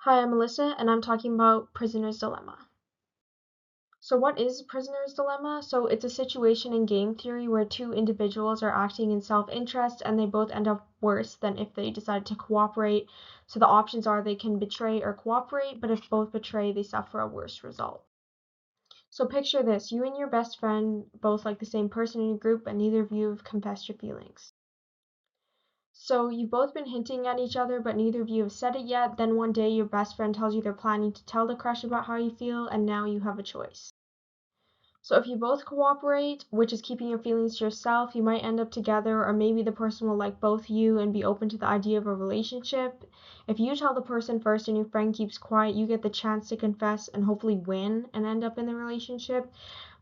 Hi, I'm Melissa, and I'm talking about Prisoner's Dilemma. So, what is Prisoner's Dilemma? So, it's a situation in game theory where two individuals are acting in self interest and they both end up worse than if they decide to cooperate. So, the options are they can betray or cooperate, but if both betray, they suffer a worse result. So, picture this: you and your best friend both like the same person in your group, but neither of you have confessed your feelings. So you've both been hinting at each other, but neither of you have said it yet. Then one day your best friend tells you they're planning to tell the crush about how you feel, and now you have a choice. So if you both cooperate, which is keeping your feelings to yourself, you might end up together, or maybe the person will like both you and be open to the idea of a relationship. If you tell the person first and your friend keeps quiet, you get the chance to confess and hopefully win and end up in the relationship.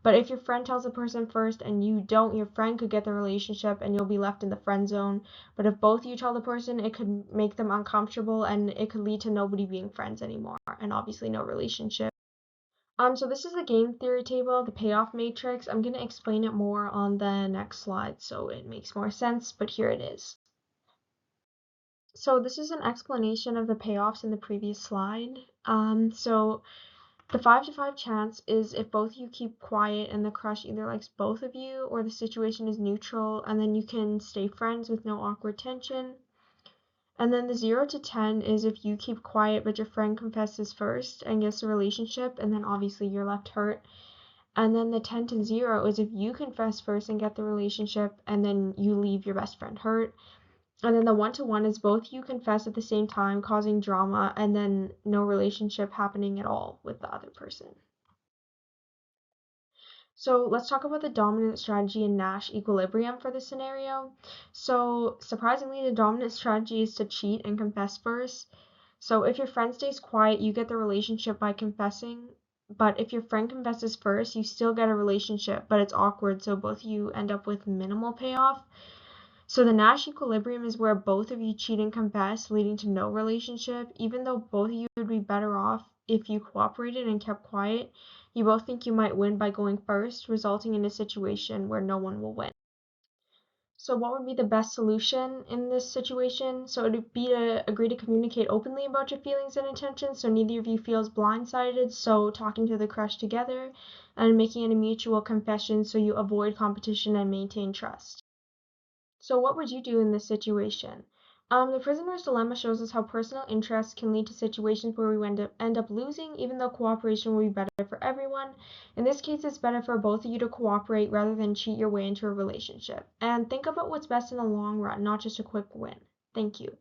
But if your friend tells the person first and you don't, your friend could get the relationship and you'll be left in the friend zone. But if both you tell the person, it could make them uncomfortable and it could lead to nobody being friends anymore and obviously no relationship. So this is the game theory table, the payoff matrix. I'm going to explain it more on the next slide so it makes more sense, but here it is. So this is an explanation of the payoffs in the previous slide. So the 5 to 5 chance is if both of you keep quiet and the crush either likes both of you or the situation is neutral, and then you can stay friends with no awkward tension. And then the 0 to 10 is if you keep quiet but your friend confesses first and gets a relationship, and then obviously you're left hurt. And then the 10 to 0 is if you confess first and get the relationship, and then you leave your best friend hurt. And then the 1 to 1 is both you confess at the same time, causing drama, and then no relationship happening at all with the other person. So let's talk about the dominant strategy in Nash equilibrium for this scenario. So surprisingly, the dominant strategy is to cheat and confess first. So if your friend stays quiet, you get the relationship by confessing. But if your friend confesses first, you still get a relationship, but it's awkward, so both of you end up with minimal payoff. So the Nash equilibrium is where both of you cheat and confess, leading to no relationship. Even though both of you would be better off if you cooperated and kept quiet, you both think you might win by going first, resulting in a situation where no one will win. So what would be the best solution in this situation? So it would be to agree to communicate openly about your feelings and intentions so neither of you feels blindsided, so talking to the crush together and making a mutual confession so you avoid competition and maintain trust. So what would you do in this situation? The prisoner's dilemma shows us how personal interests can lead to situations where we end up losing, even though cooperation will be better for everyone. In this case, it's better for both of you to cooperate rather than cheat your way into a relationship. And think about what's best in the long run, not just a quick win. Thank you.